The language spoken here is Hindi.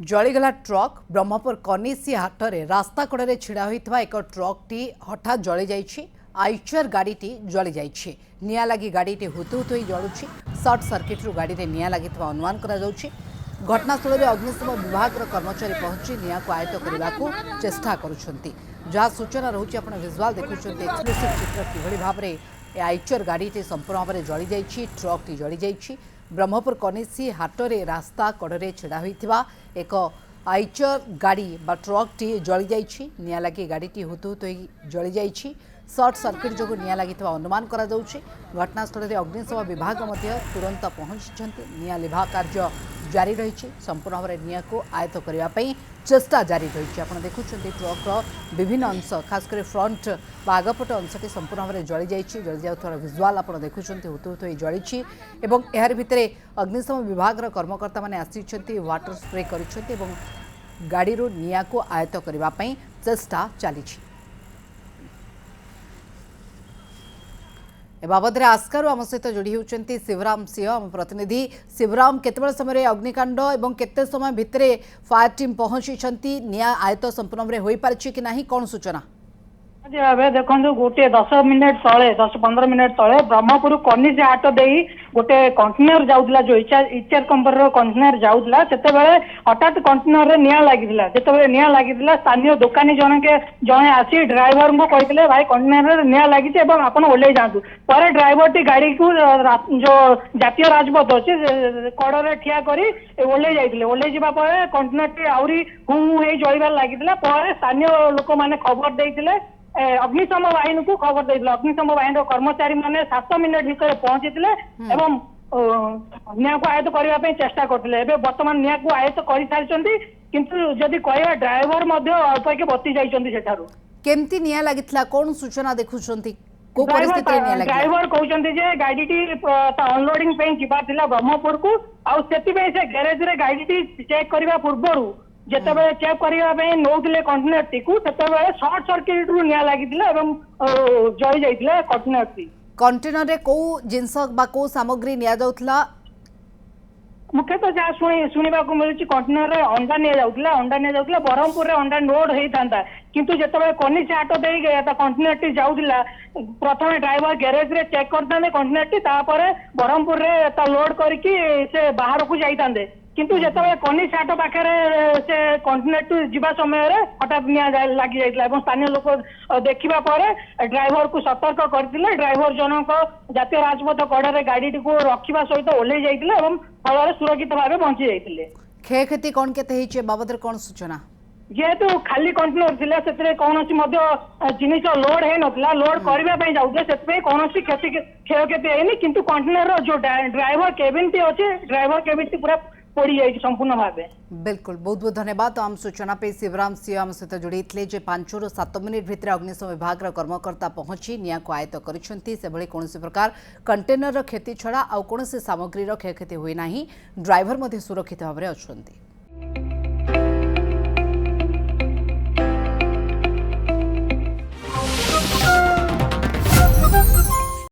जलीगला ट्रक ब्रह्मपुर कनिसी हाट में रास्ता कड़े छिड़ा होता एक ट्रक टी हठात जली जाइए। आइचर गाड़ीटी जली जाइए। निया लगी गाड़ीटी हुतुहुतु हो जलुछि। सर्ट सर्किट्रु गाड़ी में निया लगी अनुमान करा जाउछि। घटनास्थल में अग्निशम विभाग कर्मचारी पहुंची निया को आयत्त करने को चेष्टा करुछंती। जहाँ सूचना रोचे आप विजुआल देखुंत एक्सक्लूसिव चित्र किभली भाव में आइचर गाड़ीटी संपूर्ण भाव में जली जाइए। ट्रक टी जली जाइए। ब्रह्मपुर कनिसी हाट में रास्ता कड़े छिड़ा होता एक आइचर गाड़ी बा ट्रक टी जली जाइए। निया लगी गाड़ीटी हुतुहुतु हो जली जाइए। सर्ट सर्किट जो निया लगी अनुमान करा जाउछि। घटनास्थल में अग्निशम विभाग तुरंत पहुंची निया लिभा कार्य जारी रही। संपूर्ण भाव में निया को आयत्त करने चेष्टा जारी रही। आप देखुं ट्रक्र विभिन्न अंश खासकर फ्रंट आगपट अंशटी संपूर्ण भाव में जली जाइए। जली जाऊा विजुआल आप देखुं हुतुहुतु हो जली यार भितर अग्निशम विभाग कर्मकर्ता मैंने आसी वाटर स्प्रे कर गाड़ी निया को आयत्त करने चेष्टा चली। ए बाबद आस्कारू आम सहित जोड़ी होती शिवराम सिंह आम प्रतिनिधि। शिवराम केते समय अग्निकांड और केते समय भितर फायर टीम पहुंची निया आयत संपूर्ण भाव हो पारि कि नहीं कौन सूचना? देखो गोटे 10 मिनिट तले 10-15 मिनिट तले ब्रह्मपुर कनिसी हाट दे गोटे कंटेनर जाऊला जो इचर कंपनी कंटेनर जाऊला से हठात कंटेनर निया लगी जो निया लगी स्थानीय दुकानी जने आसी ड्राइवर को कहते भाई कंटेनर निया लगी आप ओल्ले जातु पर ड्राइवर टी गाड़ी को जो जातीय राजपथ अच्छे कड़े ठिया कर ओल्ले जाते ओल्ले जावापर कंटेनर टी आहरी हूँ जलबार लगी स्थानीय लोक मैंने खबर देते अग्निशम बाहिनी को खबर देते। अग्निशम बाहिनी कर्मचारी मैंने 7 मिनिट भीतर पहुंची एवं निया को आयत्त करने चेष्टा करते। बर्तमान निया को आयत्त कर सारी किंतु जदि कह ड्राइवर अल्प बची जाठार केमती निया लगी कौन सूचना देखुंत ड्राइवर कहते गाड़ी अनलोडिंग जा ब्रह्मपुर को से गैरेज रे गाड़ी चेक करने पूर्व जिते चेक करने नौले कंटेनर टी को सर्ट सर्किट रु निया लगी जली जाइए कंटेनर टी। कंटेनर रे को जिनस बा को सामग्री निया जाउथला मुख्यतः जहाँ शुणा मिलूँ कंटेनर रे अंडा निया ब्रह्मपुर अंडा लोड होता किंतु जिते कनिसी हाट दे कंटेनर टी जाऊला प्रथम ड्राइवर गैरेज रे चेक करते कंटेनर टी ब्रह्मपुर लोड करके बाहर को जाते किंतु जिते कनिसी हाट पाखे से कंटेनर टी जीवा समय हठात निया लगी जाता स्थानीय लोक देखा ड्राइवर को सतर्क करते ड्राइवर जनक जातीय राजपथ कड़े गाड़ी को रखा सहित ओल्ले जाते फल सुरक्षित भाव बंची जाते। क्षय क्षति कौन के बाबद कौन सूचना? जेहेतु खाली कंटेनर से कौन जिनिस लोड हो नाला लोड करने जाऊे कौन क्षय क्षति है किंतु कंटेनर जो ड्राइवर केबिन टी अच्छे ड्राइवर केबिन टी पूरा पड़ी जाए संपूर्ण भाव। बिल्कुल बहुत बहुत धन्यवाद। आम सूचना पे शिवराम सिंह आम सहित जोड़ी 5 ରୁ 7 मिनिट भितर अग्निशम विभाग कर्मकर्ता पहुंची निया को आयत्त कर कौन प्रकार कंटेनर क्षति छड़ा आउ कौन सामग्री क्षय क्षति हुए ना। ड्राइवर सुरक्षित भाव में अच्छा।